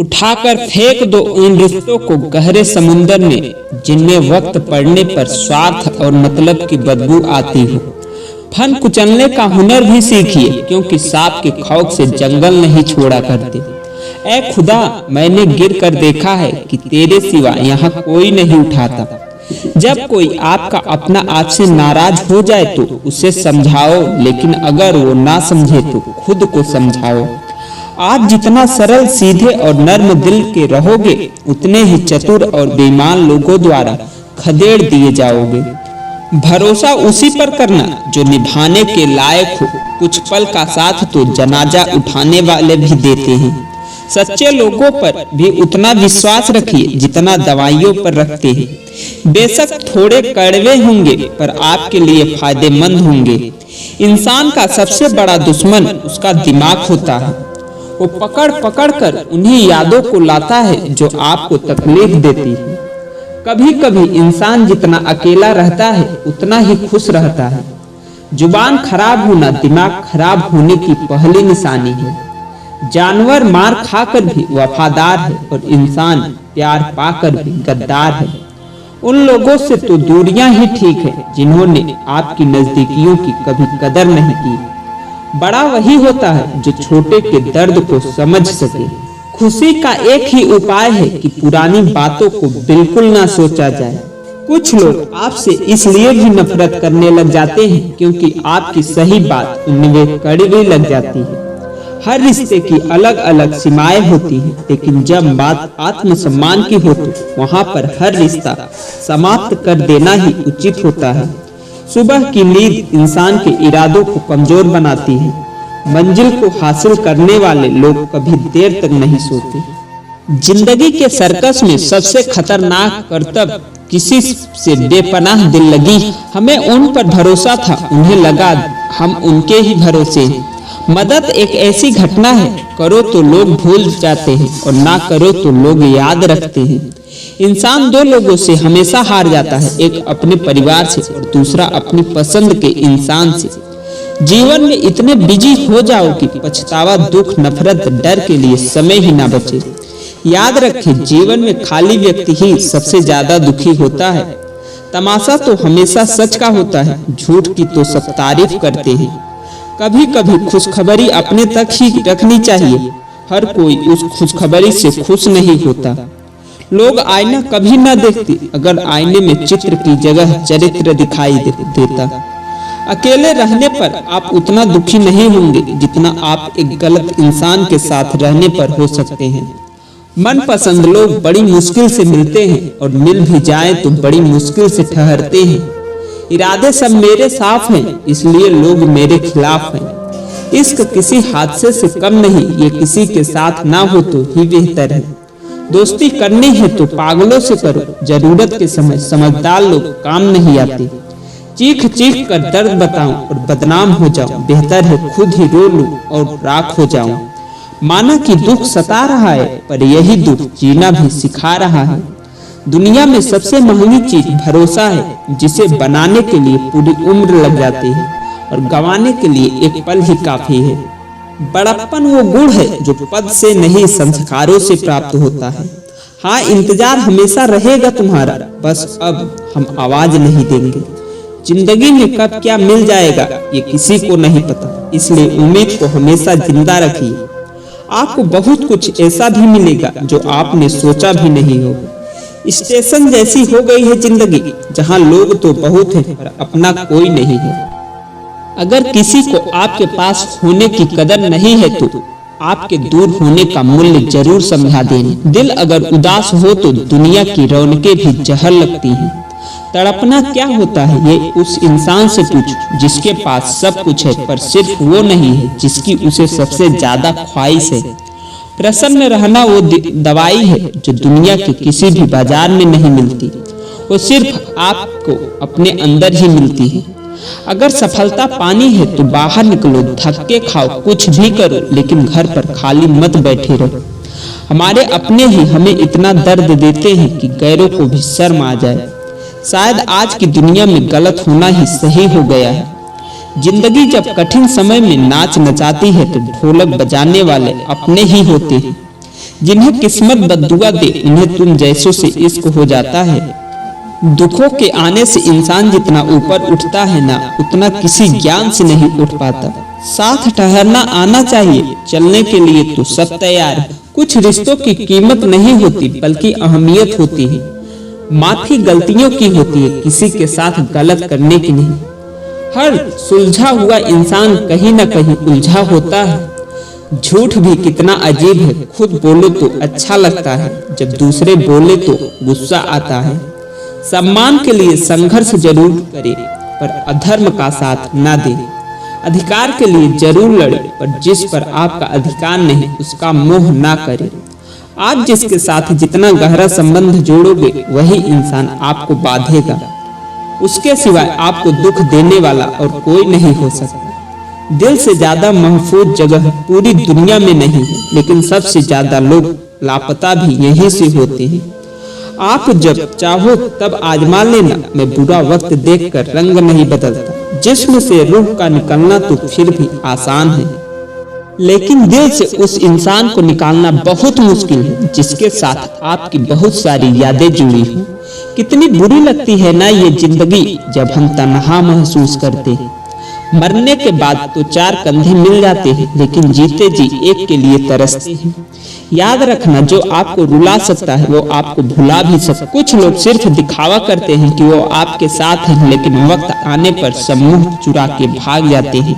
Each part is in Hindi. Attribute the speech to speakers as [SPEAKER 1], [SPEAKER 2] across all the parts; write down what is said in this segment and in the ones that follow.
[SPEAKER 1] उठाकर फेंक दो उन रिश्तों को गहरे समुंदर में, जिनमें वक्त पड़ने पर स्वार्थ और मतलब की बदबू आती हो। फन कुचलने का हुनर भी सीखिए, क्योंकि सांप के खौफ से जंगल नहीं छोड़ा करते। ऐ खुदा, मैंने गिर कर देखा है कि तेरे सिवा यहाँ कोई नहीं उठाता। जब कोई आपका अपना आपसे नाराज हो जाए तो उसे समझाओ, लेकिन अगर वो ना समझे तो खुद को समझाओ। आज जितना सरल, सीधे और नर्म दिल के रहोगे, उतने ही चतुर और बेईमान लोगों द्वारा खदेड़ दिए जाओगे। भरोसा उसी पर करना जो निभाने के लायक हो। कुछ पल का साथ तो जनाजा उठाने वाले भी देते हैं। सच्चे लोगों पर भी उतना विश्वास रखिए जितना दवाइयों पर रखते हैं। बेशक थोड़े कड़वे होंगे, पर आपके लिए फायदेमंद होंगे। इंसान का सबसे बड़ा दुश्मन उसका दिमाग होता है। वो पकड़ पकड़ कर उन्हीं यादों को लाता है जो आपको तकलीफ देती है। कभी कभी इंसान जितना अकेला रहता है उतना ही खुश रहता है। जुबान खराब होना दिमाग खराब होने की पहली निशानी है। जानवर मार खाकर भी वफादार है और इंसान प्यार पाकर भी गद्दार है। उन लोगों से तो दूरियां ही ठीक है जिन्होंने आपकी नजदीकियों की कभी कदर नहीं की। बड़ा वही होता है जो छोटे के दर्द को समझ सके। खुशी का एक ही उपाय है कि पुरानी बातों को बिल्कुल ना सोचा जाए। कुछ लोग आपसे इसलिए भी नफरत करने लग जाते हैं क्योंकि आपकी सही बात उनमें कड़वी लग जाती है। हर रिश्ते की अलग अलग सीमाएं होती हैं, लेकिन जब बात आत्मसम्मान की हो तो वहाँ पर हर रिश्ता समाप्त कर देना ही उचित होता है। सुबह की नींद इंसान के इरादों को कमजोर बनाती है। मंजिल को हासिल करने वाले लोग कभी देर तक नहीं सोते। जिंदगी के सर्कस में सबसे खतरनाक करतब किसी से बेपनाह दिल लगी। हमें उन पर भरोसा था, उन्हें लगा हम उनके ही भरोसे हैं। मदद एक ऐसी घटना है, करो तो लोग भूल जाते हैं और ना करो तो लोग याद रखते हैं। इंसान दो लोगों से हमेशा हार जाता है, एक अपने परिवार से और दूसरा अपनी पसंद के इंसान से। जीवन में इतने बिजी हो जाओ कि पछतावा, दुख, नफरत, डर के लिए समय ही ना बचे। याद रखें, जीवन में खाली व्यक्ति ही सबसे ज्यादा दुखी होता है। तमाशा तो हमेशा सच का होता है, झूठ की तो सब तारीफ करते हैं। कभी कभी खुशखबरी अपने तक ही रखनी चाहिए। हर कोई उस खुशखबरी से खुश नहीं होता। लोग आईना कभी न देखते अगर आईने में चित्र की जगह चरित्र दिखाई देता। अकेले रहने पर आप उतना दुखी नहीं होंगे जितना आप एक गलत इंसान के साथ रहने पर हो सकते हैं। मनपसंद लोग बड़ी मुश्किल से मिलते हैं और मिल भी जाएं तो बड़ी मुश्किल से ठहरते हैं। इरादे सब मेरे साफ हैं, इसलिए लोग मेरे खिलाफ हैं। इश्क किसी हादसे से कम नहीं, ये किसी के साथ ना हो तो ही बेहतर है। दोस्ती करनी है तो पागलों से करो, जरूरत के समय समझदार लोग काम नहीं आते। चीख चीख कर दर्द बताऊं और बदनाम हो जाऊं, बेहतर है खुद ही रो लूं और राख हो जाऊं। माना कि दुख सता रहा है, पर यही दुख जीना भी सिखा रहा है। दुनिया में सबसे महंगी चीज भरोसा है, जिसे बनाने के लिए पूरी उम्र लग जाती है और गंवाने के लिए एक पल ही काफी है। बड़प्पन वो गुण है जो पद से नहीं संस्कारों से प्राप्त होता है। हाँ, इंतजार हमेशा रहेगा तुम्हारा, बस अब हम आवाज नहीं देंगे। जिंदगी में कब क्या मिल जाएगा ये किसी को नहीं पता, इसलिए उम्मीद को हमेशा जिंदा रखिए। आपको बहुत कुछ ऐसा भी मिलेगा जो आपने सोचा भी नहीं होगा। स्टेशन जैसी हो गई है जिंदगी, जहां लोग तो बहुत हैं पर अपना कोई नहीं है। अगर किसी को आपके पास होने की कदर नहीं है तो आपके दूर होने का मूल्य जरूर समझा देना। दिल अगर उदास हो तो दुनिया की रौनकें भी जहर लगती हैं। तड़पना क्या होता है ये उस इंसान से पूछो जिसके पास सब कुछ है पर सिर्फ वो नहीं है जिसकी उसे सबसे ज्यादा ख्वाहिश है। प्रसन्न रहना वो दवाई है जो दुनिया के किसी भी बाजार में नहीं मिलती, वो सिर्फ आपको अपने अंदर ही मिलती है। अगर सफलता पानी है तो बाहर निकलो, धक्के खाओ, कुछ भी करो, लेकिन घर पर खाली मत बैठे रहो। हमारे अपने ही हमें इतना दर्द देते हैं कि गैरों को भी शर्म आ जाए। शायद आज की दुनिया में गलत होना ही सही हो गया है। जिंदगी जब कठिन समय में नाच नचाती है तो ढोलक बजाने वाले अपने ही होते हैं। जिन्हें किस्मत बद्दुआ दे उन्हें तुम जैसों से इश्क हो जाता है। दुखों के आने से इंसान जितना ऊपर उठता है ना, उतना किसी ज्ञान से नहीं उठ पाता। साथ ठहरना आना चाहिए, चलने के लिए तो सब तैयार है। कुछ रिश्तों की कीमत नहीं होती बल्कि अहमियत होती है। माफी गलतियों की होती है, किसी के साथ गलत करने की नहीं। हर सुलझा हुआ इंसान कहीं न कहीं उलझा होता है। झूठ भी कितना अजीब है, खुद बोलो तो अच्छा लगता है, जब दूसरे बोले तो गुस्सा आता है। सम्मान के लिए संघर्ष जरूर करे पर अधर्म का साथ ना दे। अधिकार के लिए जरूर लड़े पर जिस पर आपका अधिकार नहीं उसका मोह ना करे। आप जिसके साथ जितना गहरा संबंध जोड़ोगे वही इंसान आपको बांधेगा। उसके सिवाय आपको दुख देने वाला और कोई नहीं हो सकता। दिल से ज्यादा महफूज जगह पूरी दुनिया में नहीं है, लेकिन सबसे ज्यादा लोग लापता भी यहीं से होते हैं। आप जब चाहो तब आजमा लेना, मैं बुरा वक्त देखकर रंग नहीं बदलता। जिस्म से रूह का निकलना तो फिर भी आसान है, लेकिन दिल से उस इंसान को निकालना बहुत मुश्किल है जिसके साथ आपकी बहुत सारी यादें जुड़ी हो। कितनी बुरी लगती है ना ये जिंदगी जब हम तन्हा महसूस करते हैं। मरने के बाद तो चार कंधे मिल जाते हैं, लेकिन जीते जी एक के लिए तरसते हैं। याद रखना, जो आपको रुला सकता है वो आपको भुला भी सकता है। कुछ लोग सिर्फ दिखावा करते हैं कि वो आपके साथ हैं, लेकिन वक्त आने पर समूह चुरा के भाग जाते हैं।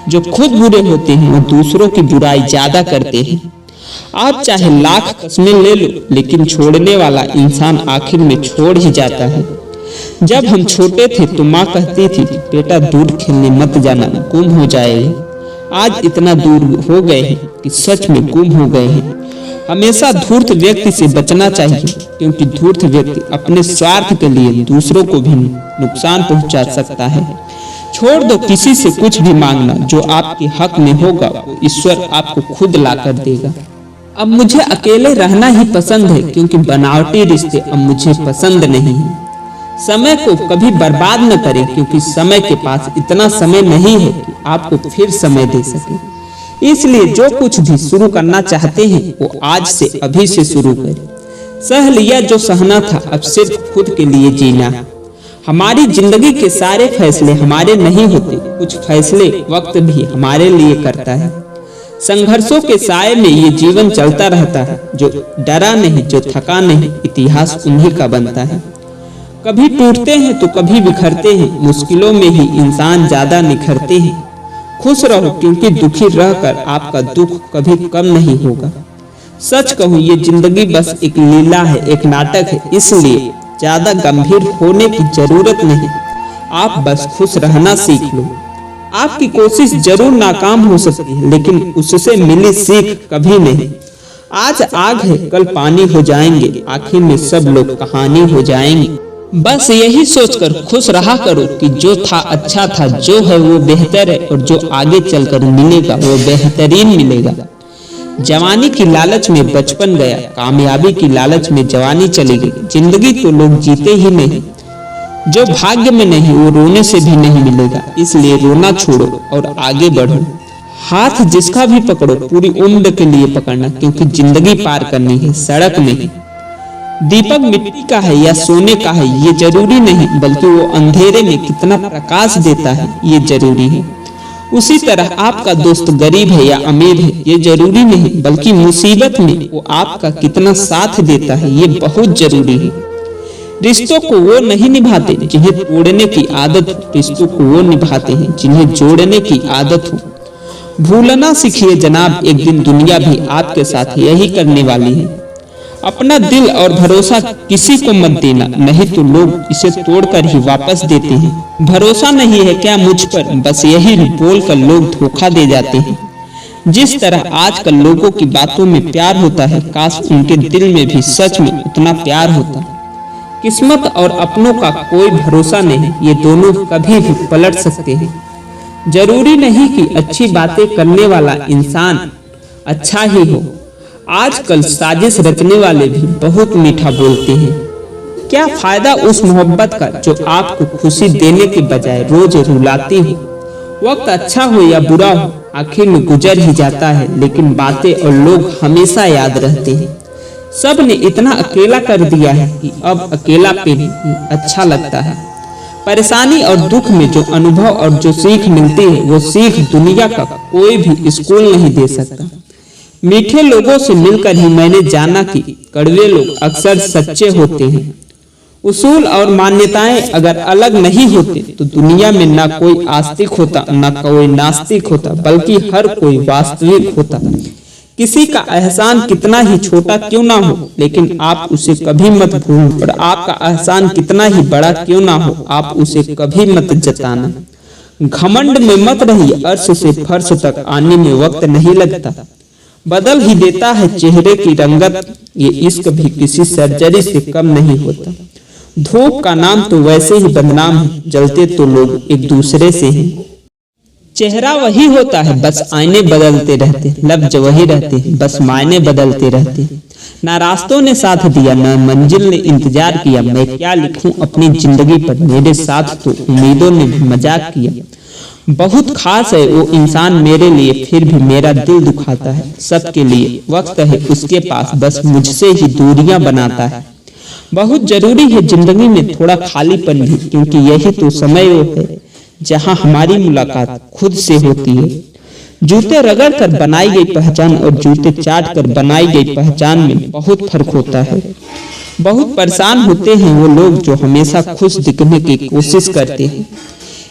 [SPEAKER 1] जो खुद बुरे होते हैं वो दूसरों की बुराई ज्यादा करते हैं। आप चाहे लाख कस्में ले लो, लेकिन छोड़ने वाला इंसान आखिर में छोड़ ही जाता है। जब हम छोटे थे तो माँ कहती थी, बेटा दूर खेलने मत जाना, गुम हो जाएगा। आज इतना दूर हो गए हैं कि सच में गुम हो गए हैं। हमेशा धूर्त व्यक्ति से बचना चाहिए, क्योंकि धूर्त व्यक्ति अपने स्वार्थ के लिए दूसरों को भी नुकसान पहुंचा सकता है। छोड़ दो किसी से कुछ भी मांगना, जो आपके हक में होगा वो ईश्वर आपको खुद ला कर देगा। अब मुझे अकेले रहना ही पसंद है, क्योंकि बनावटी रिश्ते अब मुझे पसंद नहीं है। समय को कभी बर्बाद न करें, क्योंकि समय के पास इतना समय नहीं है कि आपको फिर समय दे सके। इसलिए जो कुछ भी शुरू करना चाहते हैं वो आज से अभी से शुरू करें। सह लिया जो सहना था, अब सिर्फ खुद के लिए जीना है। हमारी जिंदगी के सारे फैसले हमारे नहीं होते, कुछ फैसले वक्त भी हमारे लिए करता है। संघर्षों के साए में ये जीवन चलता रहता है। जो डरा नहीं, जो थका नहीं, इतिहास उन्हीं का बनता है। कभी टूटते हैं तो कभी बिखरते हैं, मुश्किलों में ही इंसान ज्यादा निखरते हैं। खुश रहो, क्योंकि दुखी रहकर आपका दुख कभी कम नहीं होगा। सच कहूँ, ये जिंदगी बस एक लीला है, एक नाटक है, इसलिए ज्यादा गंभीर होने की जरूरत नहीं। आप बस खुश रहना सीख लो। आपकी कोशिश जरूर नाकाम हो सकती है, लेकिन उससे मिली सीख कभी नहीं। आज आग है, कल पानी हो जाएंगे, आखिर में सब लोग कहानी हो जाएंगे। बस यही सोचकर खुश रहा करो कि जो था अच्छा था, जो है वो बेहतर है, और जो आगे चलकर मिलेगा वो बेहतरीन मिलेगा। जवानी की लालच में बचपन गया, कामयाबी की लालच में जवानी चली गई। जिंदगी तो लोग जीते ही नहीं, जो भाग्य में नहीं वो रोने से भी नहीं मिलेगा। इसलिए रोना छोड़ो और आगे बढ़ो। हाथ जिसका भी पकड़ो पूरी उम्र के लिए पकड़ना, क्योंकि जिंदगी पार करनी है, सड़क नहीं। दीपक मिट्टी का है या सोने का है ये जरूरी नहीं, बल्कि वो अंधेरे में कितना प्रकाश देता है ये जरूरी है। उसी तरह आपका दोस्त गरीब है या अमीर है ये जरूरी नहीं, बल्कि मुसीबत में वो आपका कितना साथ देता है ये बहुत जरूरी है। रिश्तों को वो नहीं निभाते जिन्हें तोड़ने की आदत हो, रिश्तों को वो निभाते हैं जिन्हें जोड़ने की आदत हो। भूलना सीखिए जनाब, एक दिन दुनिया भी आपके साथ यही करने वाली है। अपना दिल और भरोसा किसी को मत देना, नहीं तो लोग इसे तोड़कर ही वापस देते हैं। भरोसा नहीं है क्या मुझ पर, बस यही बोलकर लोग धोखा दे जाते हैं। जिस तरह आजकल लोगों की बातों में प्यार होता है, काश उनके दिल में भी सच में उतना प्यार होता। किस्मत और अपनों का कोई भरोसा नहीं, ये दोनों कभी भी पलट सकते हैं। जरूरी नहीं कि अच्छी बातें करने वाला इंसान अच्छा ही हो। आजकल साजिश रचने वाले भी बहुत मीठा बोलते हैं। क्या फायदा उस मोहब्बत का जो आपको खुशी देने के बजाय रोज रुलाती हो। वक्त अच्छा हो या बुरा हो, आखिर में गुजर ही जाता है, लेकिन बातें और लोग हमेशा याद रहते हैं। सब ने इतना अकेला कर दिया है कि अब अकेलापन अच्छा लगता है। परेशानी और दुख में जो अनुभव और जो सीख मिलती है, वो सीख दुनिया का कोई भी स्कूल नहीं दे सकता। मीठे लोगों से मिलकर ही मैंने जाना कि कड़वे लोग अक्सर सच्चे होते हैं। उसूल और मान्यताएं अगर अलग नहीं होते तो दुनिया में ना कोई आस्तिक होता, ना कोई नास्तिक होता, बल्कि हर कोई वास्तविक होता। किसी का एहसान कितना ही छोटा क्यों ना हो, लेकिन आप उसे कभी मत भूलना, और आपका एहसान कितना ही बड़ा क्यों ना हो, आप उसे कभी मत जताना। घमंड में मत रहिए, अर्श से फर्श तक आने में वक्त नहीं लगता, बदल ही देता है चेहरे की रंगत। ये इश्क भी किसी सर्जरी से कम नहीं होता। धूप का नाम तो वैसे ही बदनाम है, जलते तो लोग एक दूसरे से हैं। चेहरा वही होता है, बस आईने बदलते रहते, लफ्ज वही रहते हैं, बस मायने बदलते रहते। ना रास्तों ने साथ दिया, ना मंजिल ने इंतजार किया। मैं क्या लिखूं अपनी जिंदगी पर, मेरे साथ तो उम्मीदों ने भी मजाक किया। बहुत खास है वो इंसान मेरे लिए, फिर भी मेरा दिल दुखाता है। सबके लिए वक्त है उसके पास, बस मुझसे ही दूरियां बनाता है। बहुत जरूरी है जिंदगी में थोड़ा खालीपन भी, क्योंकि यही तो समय वो है जहां हमारी मुलाकात खुद से होती है। जूते रगड़ कर बनाई गई पहचान और जूते चाट कर बनाई गई पहचान में बहुत फर्क होता है। बहुत परेशान होते हैं वो लोग जो हमेशा खुश दिखने की कोशिश करते हैं।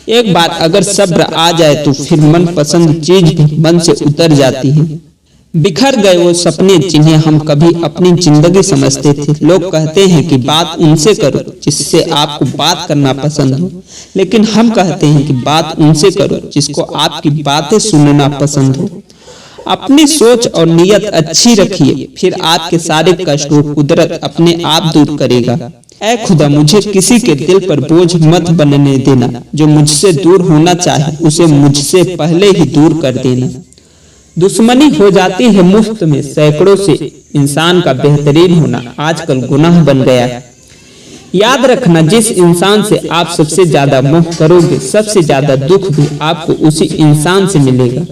[SPEAKER 1] एक बार अगर सब्र आ जाए तो फिर मन पसंद चीज भी मन से उतर जाती है। बिखर गए वो सपने जिन्हें हम कभी अपनी जिंदगी समझते थे। लोग कहते हैं कि बात उनसे करो जिससे आपको बात करना पसंद हो, लेकिन हम कहते हैं कि बात उनसे करो जिसको आपकी बातें सुनना पसंद हो। अपनी सोच और नियत अच्छी रखिए, फिर आपके सारे कष्ट वो कुदरत अपने आप दूर करेगा। ऐ खुदा, मुझे किसी के दिल पर बोझ मत बनने देना। जो मुझसे दूर होना चाहे उसे मुझसे पहले ही दूर कर देना। दुश्मनी हो जाती है मुफ्त में, सैकड़ों से इंसान का बेहतरीन होना आजकल गुनाह बन गया है। याद रखना, जिस इंसान से आप सबसे ज्यादा मोह करोगे, सबसे ज्यादा दुख भी आपको उसी इंसान से मिलेगा।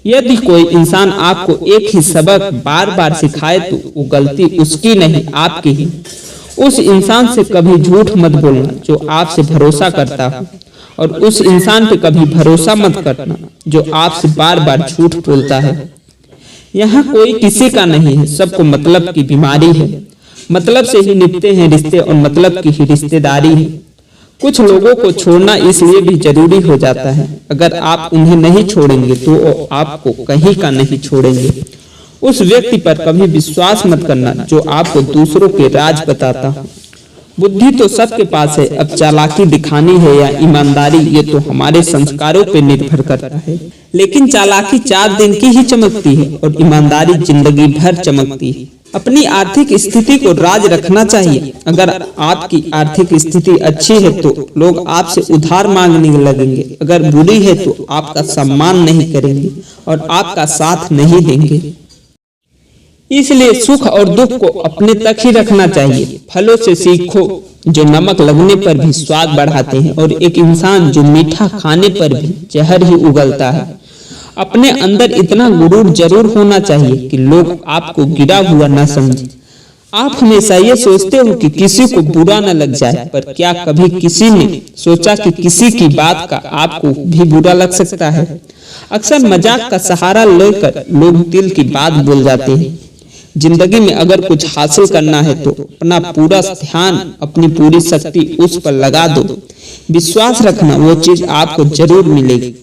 [SPEAKER 1] यदि कोई इंसान आपको एक ही सबक बार बार सिखाए तो वो गलती उसकी नहीं, आपकी ही। उस इंसान से कभी झूठ मत बोलना जो आपसे भरोसा करता हो, और उस इंसान पे कभी भरोसा मत करना जो आपसे बार बार झूठ बोलता है। यहाँ कोई किसी का नहीं है, सबको मतलब की बीमारी है। मतलब से ही निभते हैं रिश्ते और मतलब की ही रिश्तेदारी है। कुछ लोगों को छोड़ना इसलिए भी जरूरी हो जाता है, अगर आप उन्हें नहीं छोड़ेंगे तो वो आपको कहीं का नहीं छोड़ेंगे। उस व्यक्ति पर कभी विश्वास मत करना जो आपको दूसरों के राज बताता हो। बुद्धि तो सबके पास है, अब चालाकी दिखानी है या ईमानदारी, ये तो हमारे संस्कारों पे निर्भर करता है। लेकिन चालाकी 4 दिन की ही चमकती है और ईमानदारी जिंदगी भर चमकती है। अपनी आर्थिक स्थिति को राज रखना चाहिए। अगर आपकी आर्थिक स्थिति अच्छी है तो लोग आपसे उधार मांगने लगेंगे, अगर बुरी है तो आपका सम्मान नहीं करेंगे और आपका साथ नहीं देंगे। इसलिए सुख और दुख को अपने तक ही रखना चाहिए। फलों से सीखो जो नमक लगने पर भी स्वाद बढ़ाते हैं, और एक इंसान जो मीठा खाने पर भी जहर ही उगलता है। अपने अंदर इतना गुरूर जरूर होना चाहिए कि लोग आपको गिरा हुआ न समझे। आप हमेशा ये सोचते हो कि किसी को बुरा न लग जाए, पर क्या कभी किसी ने सोचा कि किसी की बात का आपको भी बुरा लग सकता है? अक्सर मजाक का सहारा लेकर लोग दिल की बात बोल जाते हैं। जिंदगी में अगर कुछ हासिल करना है तो अपना पूरा ध्यान, अपनी पूरी शक्ति उस पर लगा दो। विश्वास रखना, वो चीज आपको जरूर मिलेगी।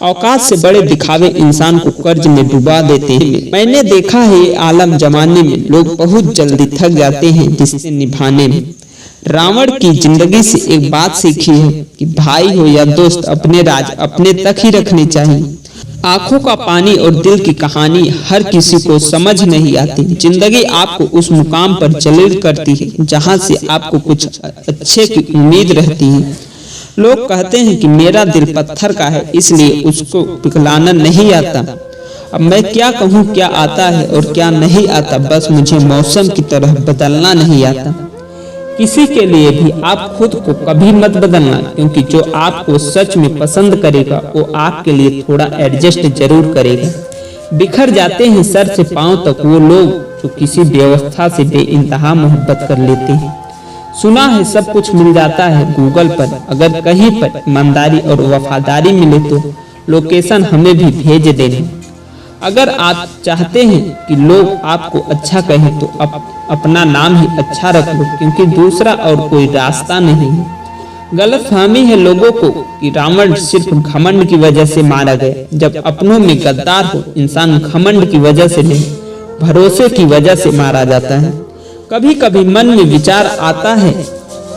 [SPEAKER 1] औकात से बड़े दिखावे इंसान को कर्ज में डुबा देते हैं। मैंने देखा है ये आलम जमाने में लोग बहुत जल्दी थक जाते हैं रिश्ते निभाने में। रावण की जिंदगी से एक बात सीखी है कि भाई हो या दोस्त, अपने राज अपने तक ही रखने चाहिए। आंखों का पानी और दिल की कहानी हर किसी को समझ नहीं आती। जिंदगी आपको उस मुकाम पर जलील करती है जहां से आपको कुछ अच्छे की उम्मीद रहती है। लोग कहते हैं कि मेरा दिल पत्थर का है इसलिए उसको पिघलाना नहीं आता। अब मैं क्या कहूँ, क्या आता है और क्या नहीं आता, बस मुझे मौसम की तरह बदलना नहीं आता। किसी के लिए भी आप खुद को कभी मत बदलना, क्योंकि जो आपको सच में पसंद करेगा वो आपके लिए थोड़ा एडजस्ट जरूर करेगा। बिखर जाते हैं सर से पांव तक वो लोग जो किसी व्यवस्था से बेइंतहा मोहब्बत कर लेते हैं। सुना है सब कुछ मिल जाता है गूगल पर, अगर कहीं पर ईमानदारी और वफादारी मिले तो लोकेशन हमें भी भेज देना। अगर आप चाहते हैं कि लोग आपको अच्छा कहें तो अपना नाम ही अच्छा रख लो, क्योंकि दूसरा और कोई रास्ता नहीं है। गलतफहमी है लोगों को कि रावण सिर्फ घमंड की वजह से मारा गया, जब अपनों में गद्दार हो इंसान घमंड की वजह से नहीं भरोसे की वजह से मारा जाता है। कभी कभी मन में विचार आता है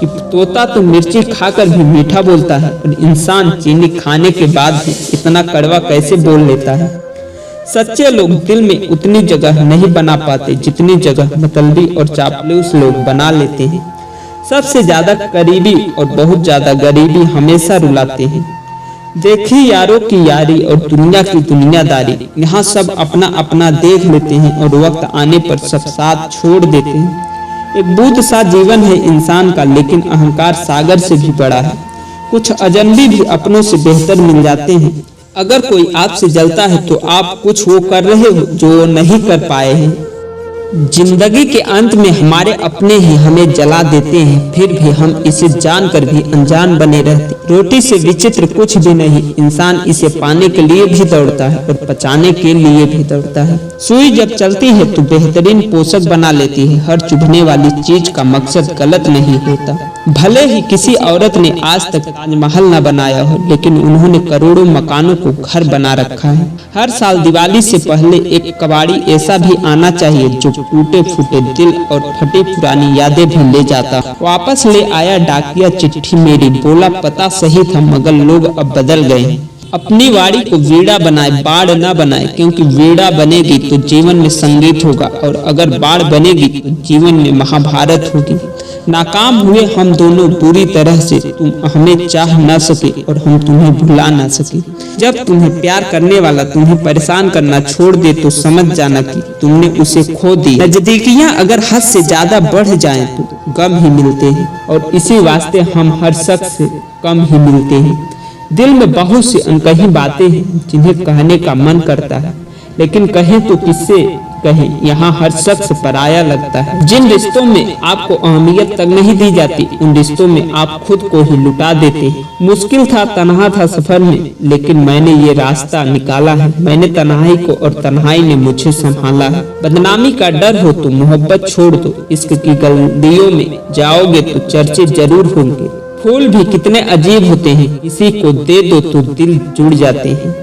[SPEAKER 1] कि तोता तो मिर्ची खाकर भी मीठा बोलता है और इंसान चीनी खाने के भी इतना कड़वा कैसे बोल लेता है। सच्चे लोग दिल में उतनी जगह नहीं बना पाते जितनी जगह मतलबी और चापलूस लोग बना लेते हैं। सबसे ज्यादा करीबी और बहुत ज्यादा गरीबी हमेशा रुलाते हैं। देखी यारों की यारी और दुनिया की दुनियादारी, यहाँ सब अपना अपना देख लेते हैं और वक्त आने पर सब साथ छोड़ देते हैं। एक बूढ़ सा जीवन है इंसान का, लेकिन अहंकार सागर से भी बड़ा है। कुछ अजनबी भी अपनों से बेहतर मिल जाते हैं। अगर कोई आपसे जलता है तो आप कुछ वो कर रहे हो जो नहीं कर पाए हैं। जिंदगी के अंत में हमारे अपने ही हमें जला देते हैं, फिर भी हम इसे जानकर भी अनजान बने रहते। रोटी से विचित्र कुछ भी नहीं, इंसान इसे पाने के लिए भी दौड़ता है और पचाने के लिए भी दौड़ता है। सुई जब चलती है तो बेहतरीन पोषक बना लेती है। हर चुभने वाली चीज का मकसद गलत नहीं होता। भले ही किसी औरत ने आज तक ताजमहल न बनाया हो, लेकिन उन्होंने करोड़ों मकानों को घर बना रखा है। हर साल दिवाली से पहले एक कबाड़ी ऐसा भी आना चाहिए जो टूटे फूटे दिल और फटी पुरानी यादें भी ले जाता। वापस ले आया डाकिया चिट्ठी मेरी, बोला पता सही था मगर लोग अब बदल गए हैं। अपनी वाड़ी को वीणा बनाए, बाढ़ न बनाए, क्योंकि वीणा बनेगी तो जीवन में संगीत होगा और अगर बाढ़ बनेगी तो जीवन में महाभारत होगी। नाकाम हुए हम दोनों बुरी तरह से, तुम हमें चाह न सके और हम तुम्हें भुला न सके। जब तुम्हें प्यार करने वाला तुम्हें परेशान करना छोड़ दे तो समझ जाना कि तुमने उसे खो दी। नजदीकियां अगर हद से ज्यादा बढ़ जाएं तो गम ही मिलते हैं, और इसी वास्ते हम हर शख्स से कम ही मिलते हैं। दिल में बहुत सी अनकही बातें हैं जिन्हें कहने का मन करता है, लेकिन कहें तो किससे कहें, यहाँ हर शख्स पराया लगता है। जिन रिश्तों में आपको अहमियत तक नहीं दी जाती, उन रिश्तों में आप खुद को ही लुटा देते हैं। मुश्किल था, तन्हा था सफर में, लेकिन मैंने ये रास्ता निकाला है। मैंने तन्हाई को और तन्हाई ने मुझे संभाला है। बदनामी का डर हो तो मोहब्बत छोड़ दो, इश्क की गलियों में जाओगे तो चर्चे जरूर होंगे। फूल भी कितने अजीब होते हैं, किसी को दे दो तो दिल जुड़ जाते हैं।